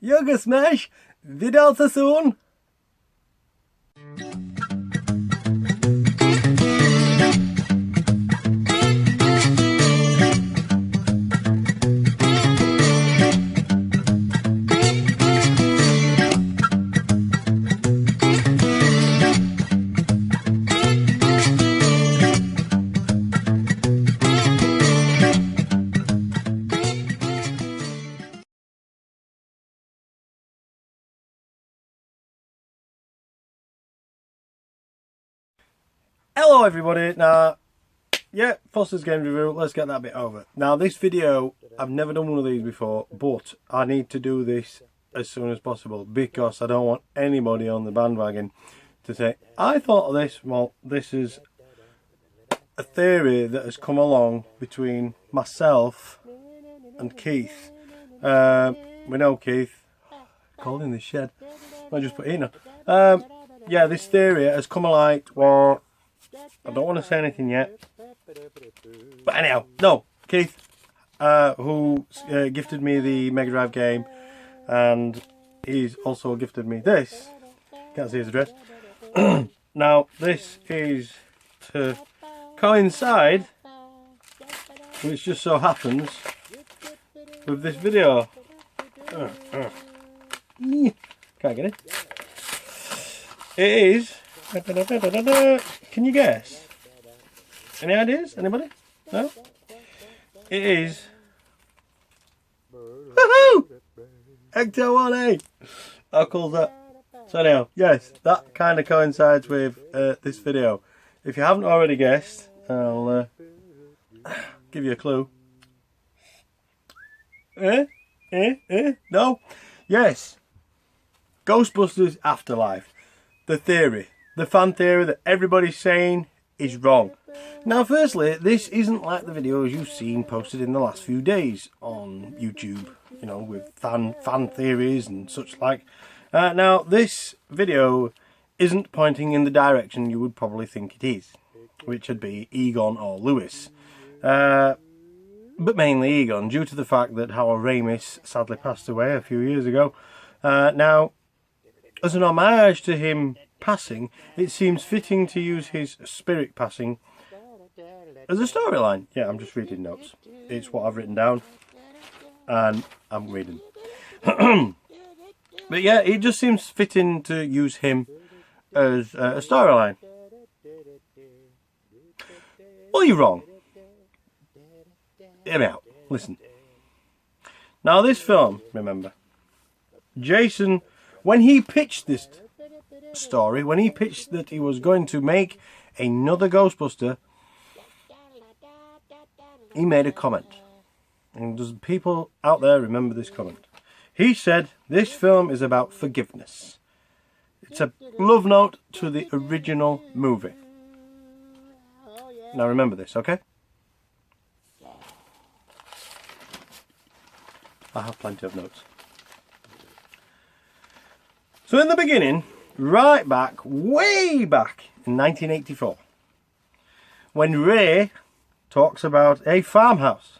Yoga Smash! Vidal soon! Hello everybody, now, yeah, Foster's Game Review, let's get that bit over. Now this video, I've never done one of these before, but I need to do this as soon as possible because I don't want anybody on the bandwagon to say, I thought of this. Well, this is a theory that has come along between myself and Keith. We know Keith, called in the shed, I just put in. Yeah, this theory has come along, well, I don't want to say anything yet, but anyhow, no, Keith, who gifted me the Mega Drive game, and he's also gifted me this, can't see his address. Now this is to coincide, which just so happens, with this video. Can't get it. It is, can you guess? Any ideas? Anybody? No? It is woohoo! Ecto 1A! How cool is that? So anyhow, yes, that kind of coincides with this video. If you haven't already guessed, I'll give you a clue. No? Yes. Ghostbusters Afterlife. The theory. The fan theory that everybody's saying is wrong. Now firstly, this isn't like the videos you've seen posted in the last few days on YouTube, you know, with fan theories and such like. Now this video isn't pointing in the direction you would probably think it is, which would be Egon or Lewis. But mainly Egon, due to the fact that Howard Ramis sadly passed away a few years ago. Now, as an homage to him passing, it seems fitting to use his spirit passing as a storyline. Yeah, I'm just reading notes. It's what I've written down, and I'm reading. But yeah, it just seems fitting to use him as a storyline. Well, you're wrong. Hear me out. Listen. Now, this film, remember, Jason, when he pitched this story, when he pitched that he was going to make another Ghostbuster, he made a comment. And does people out there remember this comment? He said, this film is about forgiveness. It's a love note to the original movie. Now remember this, okay? I have plenty of notes. So in the beginning, right back, way back in 1984, when Ray talks about a farmhouse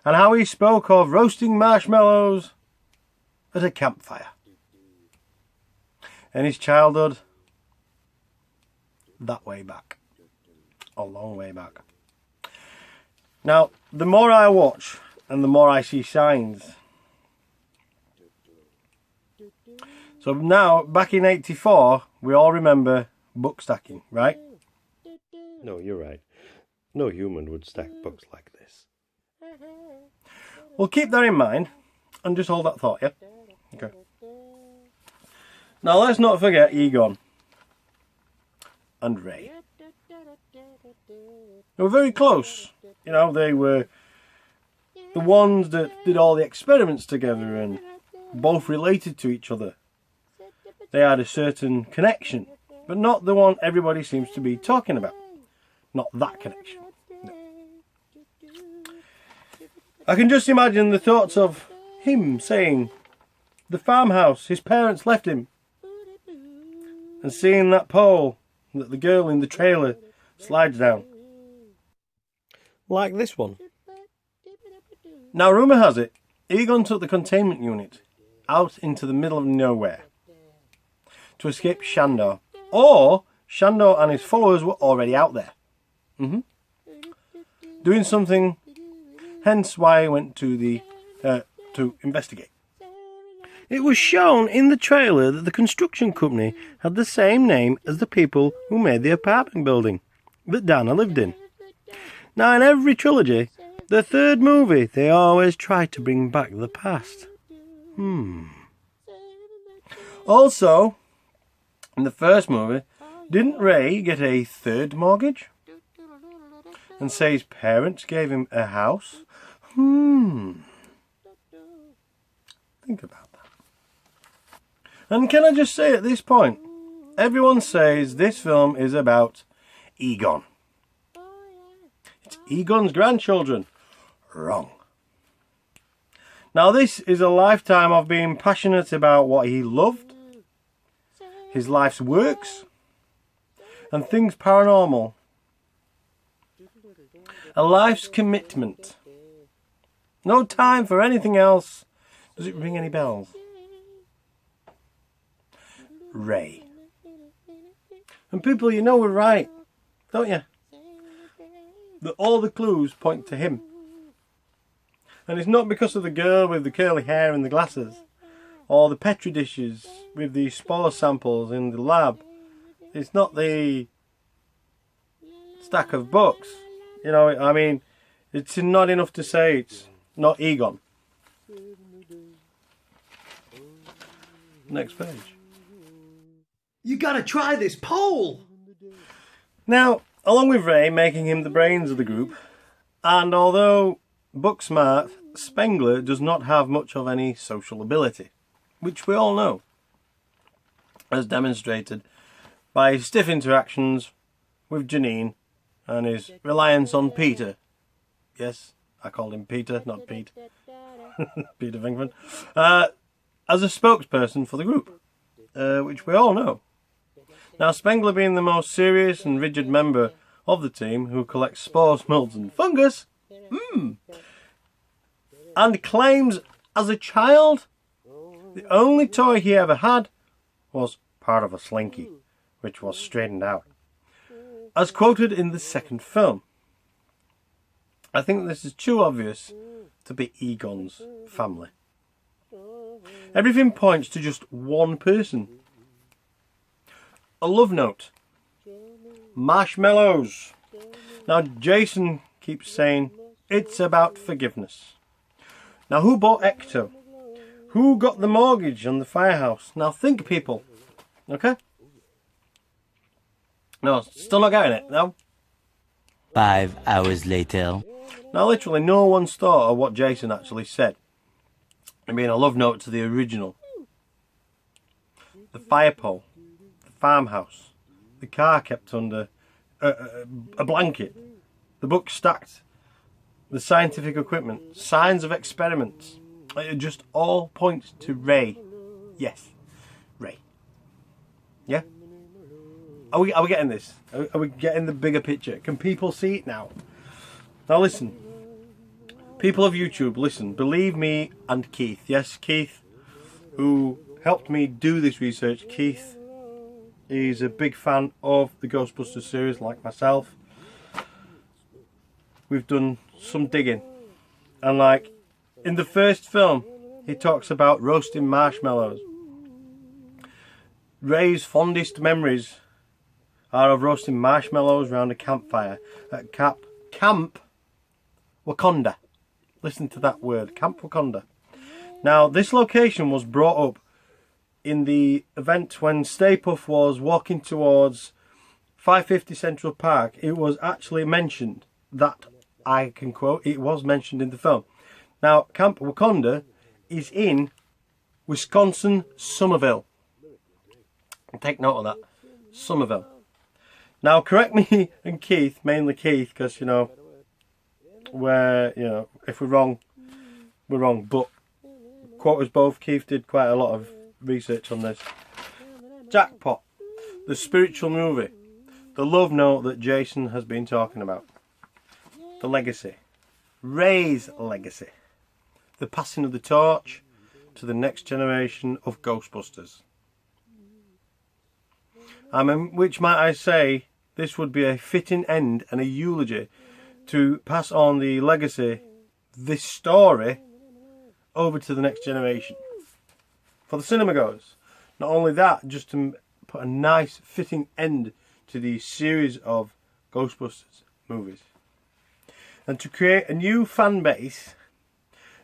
and how he spoke of roasting marshmallows at a campfire. In his childhood, that way back, a long way back. Now, the more I watch and the more I see signs. So now, back in 84, we all remember book stacking, right? No, you're right. No human would stack books like this. Well, keep that in mind and just hold that thought, yeah? Okay. Now, let's not forget Egon and Ray. They were very close. You know, they were the ones that did all the experiments together and both related to each other. They had a certain connection, but not the one everybody seems to be talking about. Not that connection. No. I can just imagine the thoughts of him saying, the farmhouse his parents left him, and seeing that pole that the girl in the trailer slides down. Like this one. Now rumour has it, Egon took the containment unit out into the middle of nowhere to escape Shandor. Or Shandor and his followers were already out there. Doing something, hence why I went to investigate. It was shown in the trailer that the construction company had the same name as the people who made the apartment building that Dana lived in. Now, in every trilogy, the third movie, they always try to bring back the past. Also, in the first movie, didn't Ray get a third mortgage? And say his parents gave him a house? Think about that. And can I just say at this point, everyone says this film is about Egon. It's Egon's grandchildren. Wrong. Now this is a lifetime of being passionate about what he loved, his life's works, and things paranormal. A life's commitment. No time for anything else. Does it ring any bells? Ray. And people, you know we're right, don't you? That all the clues point to him. And it's not because of the girl with the curly hair and the glasses, or the petri dishes with the spore samples in the lab. It's not the stack of books. You know, I mean, it's not enough to say it's not Egon. Next page. You gotta try this pole! Now, along with Ray making him the brains of the group, and although book smart, Spengler does not have much of any social ability, which we all know, as demonstrated by his stiff interactions with Janine and his reliance on Peter. Yes, I called him Peter, not Pete. Peter Venkman. As a spokesperson for the group, which we all know. Now, Spengler being the most serious and rigid member of the team who collects spores, molds and fungus, and claims as a child the only toy he ever had was part of a slinky, which was straightened out. As quoted in the second film. I think this is too obvious to be Egon's family. Everything points to just one person. A love note. Marshmallows. Now Jason keeps saying it's about forgiveness. Now who bought Ecto? Who got the mortgage on the firehouse? Now think, people. Okay? No, still not getting it. No? 5 hours later. Now literally no one's thought of what Jason actually said. I mean, a love note to the original. The fire pole. The farmhouse. The car kept under a blanket. The book stacked. The scientific equipment. Signs of experiments. It just all points to Ray. Yes. Ray. Yeah? Are we getting this? Are we getting the bigger picture? Can people see it now? Now listen. People of YouTube, listen. Believe me and Keith. Yes, Keith, who helped me do this research. Keith is a big fan of the Ghostbusters series, like myself. We've done some digging. And like, in the first film, he talks about roasting marshmallows. Ray's fondest memories are of roasting marshmallows around a campfire at Camp Wakanda. Listen to that word, Camp Wakanda. Now, this location was brought up in the event when Stay Puft was walking towards 550 Central Park. It was actually mentioned, that I can quote, it was mentioned in the film. Now, Camp Wakanda is in Wisconsin, Somerville. Take note of that, Somerville. Now, correct me and Keith, mainly Keith, because, you know, if we're wrong, we're wrong. But, quote us both, Keith did quite a lot of research on this. Jackpot, the spiritual movie, the love note that Jason has been talking about, the legacy, Ray's legacy, the passing of the torch, to the next generation of Ghostbusters. Which might I say, this would be a fitting end and a eulogy to pass on the legacy, this story, over to the next generation. For the cinema goers. Not only that, just to put a nice fitting end to the series of Ghostbusters movies. And to create a new fan base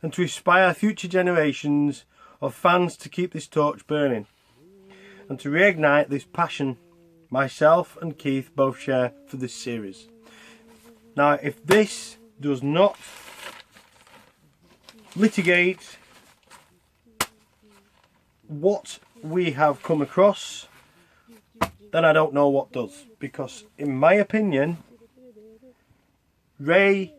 and to inspire future generations of fans to keep this torch burning. And to reignite this passion myself and Keith both share for this series. Now, if this does not litigate what we have come across, then I don't know what does. Because in my opinion, Ray,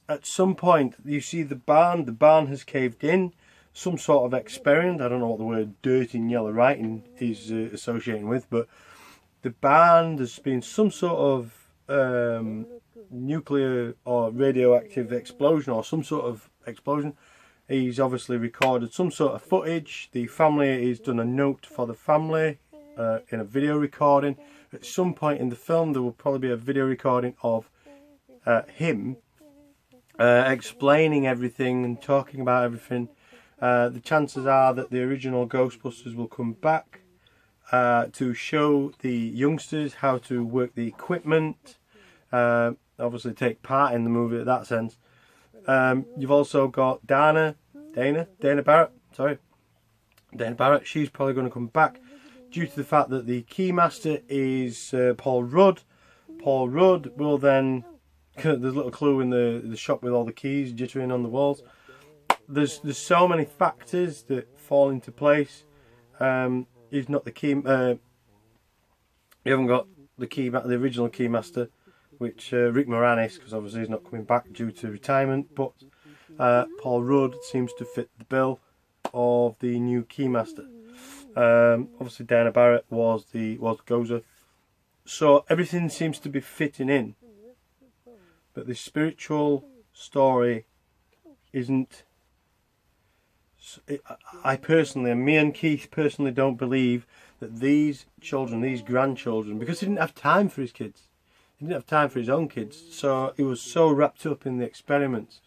at some point, you see the barn has caved in, some sort of experiment, I don't know what the word dirt in yellow writing is associating with, but the barn, there's been some sort of nuclear or radioactive explosion or some sort of explosion. He's obviously recorded some sort of footage. The family has done a note for the family in a video recording. At some point in the film there will probably be a video recording of him explaining everything and talking about everything. The chances are that the original Ghostbusters will come back to show the youngsters how to work the equipment, obviously take part in the movie in that sense. You've also got Dana Barrett, she's probably going to come back due to the fact that the keymaster is Paul Rudd. Paul Rudd will then, there's a little clue in the shop with all the keys jittering on the walls. There's so many factors that fall into place. He's not the key. You haven't got the original keymaster, which Rick Moranis, because obviously he's not coming back due to retirement. But Paul Rudd seems to fit the bill of the new keymaster. Obviously Dana Barrett was Gozer. So everything seems to be fitting in. But the spiritual story isn't. I personally, and me and Keith personally, don't believe that these children, these grandchildren, because he didn't have time for his kids. He didn't have time for his own kids. So he was so wrapped up in the experiments.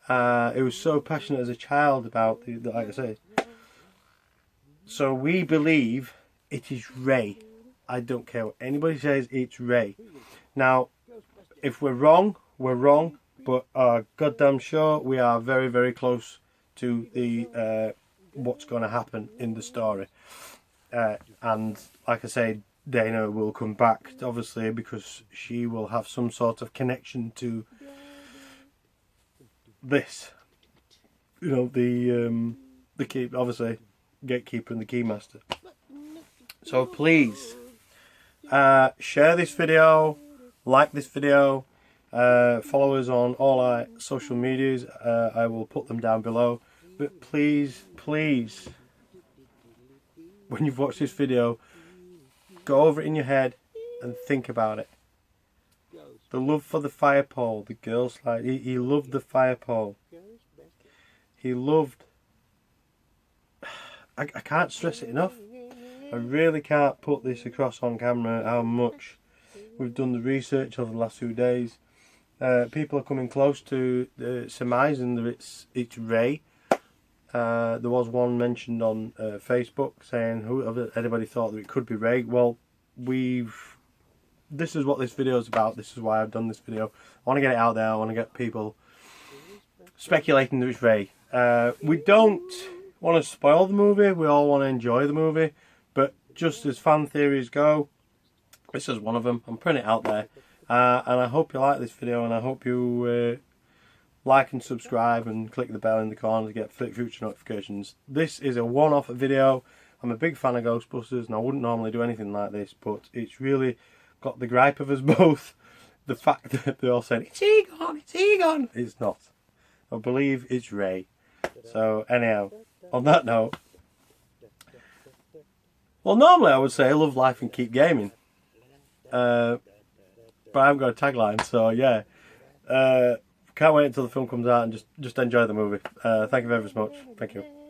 He was so passionate as a child about like I say. So we believe it is Ray. I don't care what anybody says, it's Ray. Now, if we're wrong, we're wrong. But goddamn sure we are very, very close to the what's going to happen in the story. And like I say, Dana will come back, obviously, because she will have some sort of connection to this. You know, the key, obviously, gatekeeper and the keymaster. So please share this video, like this video, follow us on all our social medias. I will put them down below. But please, please, when you've watched this video, go over it in your head and think about it. The love for the fire pole, the girls, like he loved the fire pole. He loved. I can't stress it enough. I really can't put this across on camera how much we've done the research over the last few days. People are coming close to surmising that it's Ray. There was one mentioned on Facebook saying anybody thought that it could be Ray. Well, this is what this video is about. This is why I've done this video. I want to get it out there. I want to get people speculating that it's Ray. We don't want to spoil the movie. We all want to enjoy the movie. But just as fan theories go, this is one of them. I'm putting it out there. And I hope you like this video, and I hope you like and subscribe and click the bell in the corner to get future notifications. This is a one-off video. I'm a big fan of Ghostbusters, and I wouldn't normally do anything like this, but it's really got the gripe of us both. The fact that they're all saying, it's Egon, it's Egon. It's not. I believe it's Ray. So anyhow, on that note, well, normally I would say love life and keep gaming. But I haven't got a tagline, so yeah. can't wait until the film comes out and just enjoy the movie. Thank you very much. Thank you.